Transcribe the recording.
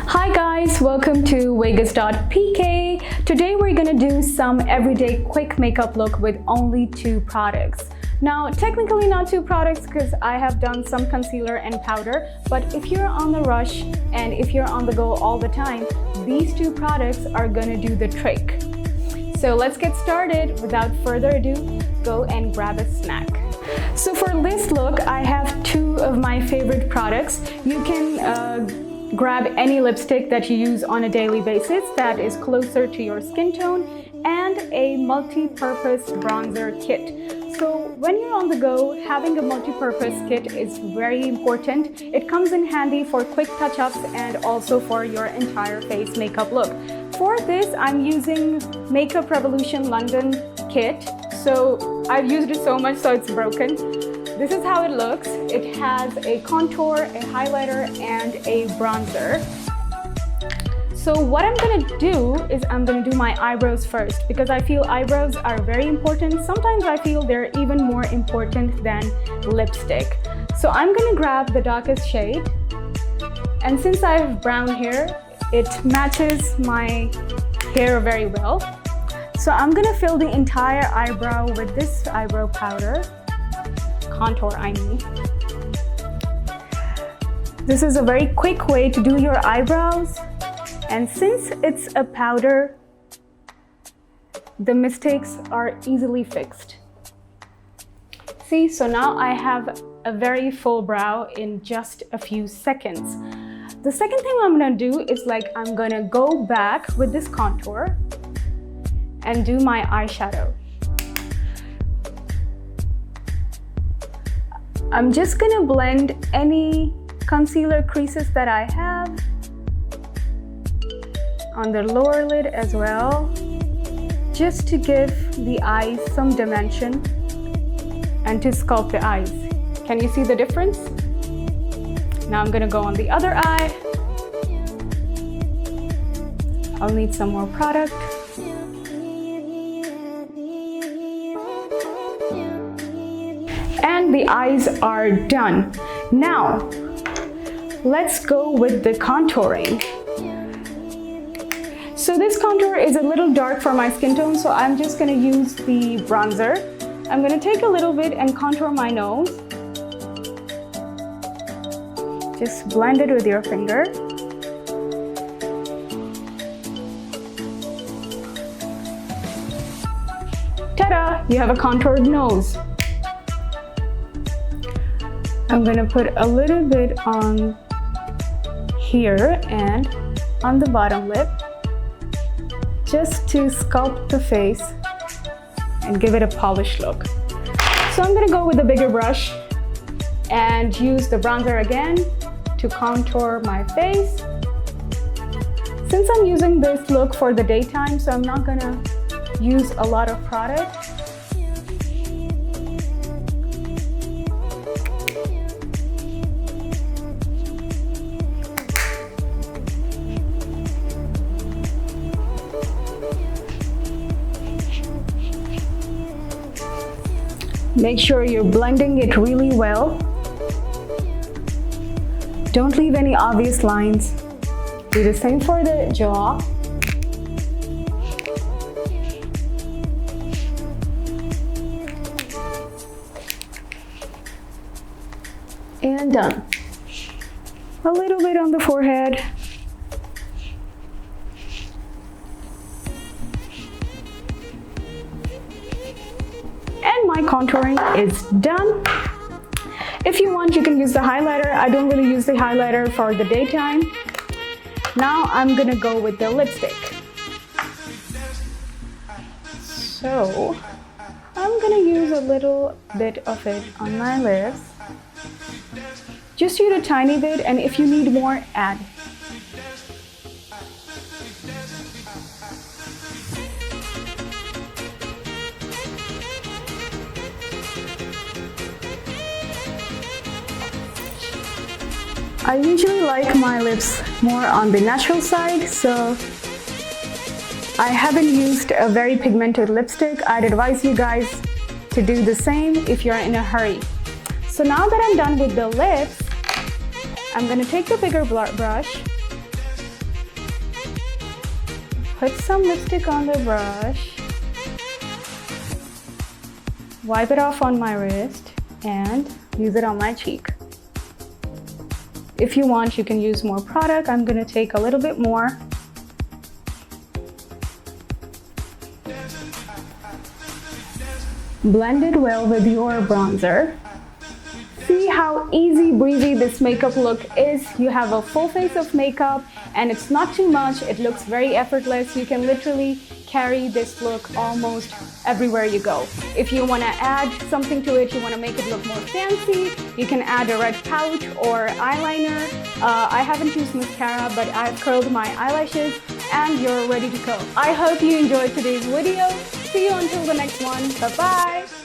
Hi guys, welcome to Vegas.pk. Today we're gonna do some everyday quick makeup look with only 2 products. Now, technically not 2 products because I have done some concealer and powder, but if you're on the rush and if you're on the go all the time, these 2 products are gonna do the trick. So let's get started. Without further ado, go and grab a snack. So for this look, I have 2 of my favorite products. You can grab any lipstick that you use on a daily basis that is closer to your skin tone, and a multi-purpose bronzer kit. So when you're on the go, having a multi-purpose kit is very important. It comes in handy for quick touch-ups and also for your entire face makeup look. For this, I'm using Makeup Revolution London kit. So I've used it so much so it's broken. This is how it looks. It has a contour, a highlighter, and a bronzer. So what I'm gonna do is I'm gonna do my eyebrows first because I feel eyebrows are very important. Sometimes I feel they're even more important than lipstick. So I'm gonna grab the darkest shade. And since I have brown hair, it matches my hair very well. So I'm gonna fill the entire eyebrow with this eyebrow powder. Contour, I mean. This is a very quick way to do your eyebrows, and since it's a powder, the mistakes are easily fixed. See, so now I have a very full brow in just a few seconds. The second thing I'm gonna do is I'm gonna go back with this contour and do my eyeshadow. I'm just gonna blend any concealer creases that I have on the lower lid as well, just to give the eyes some dimension and to sculpt the eyes. Can you see the difference? Now I'm gonna go on the other eye. I'll need some more product. And the eyes are done. Now, let's go with the contouring. So this contour is a little dark for my skin tone, so I'm just gonna use the bronzer. I'm gonna take a little bit and contour my nose. Just blend it with your finger. Ta-da! You have a contoured nose. I'm gonna put a little bit on here and on the bottom lip, just to sculpt the face and give it a polished look. So I'm gonna go with a bigger brush and use the bronzer again to contour my face. Since I'm using this look for the daytime, so I'm not gonna use a lot of product. Make sure you're blending it really well. Don't leave any obvious lines. Do the same for the jaw. And done. A little bit on the forehead. And my contouring is done. If you want, you can use the highlighter. I don't really use the highlighter for the daytime. Now I'm gonna go with the lipstick. So I'm gonna use a little bit of it on my lips. Just use a tiny bit, and if you need more, add. I usually like my lips more on the natural side, so I haven't used a very pigmented lipstick. I'd advise you guys to do the same if you're in a hurry. So now that I'm done with the lips, I'm gonna take the bigger brush Put some lipstick on the brush, wipe it off on my wrist, and use it on my cheek. If you want, you can use more product. I'm gonna take a little bit more. Blend it well with your bronzer. See how easy breezy this makeup look is. You have a full face of makeup and it's not too much. It looks very effortless. You can literally carry this look almost everywhere you go. If you want to add something to it, you want to make it look more fancy, you can add a red pout or eyeliner. I haven't used mascara, but I've curled my eyelashes and you're ready to go. I hope you enjoyed today's video. See you until the next one. Bye-bye.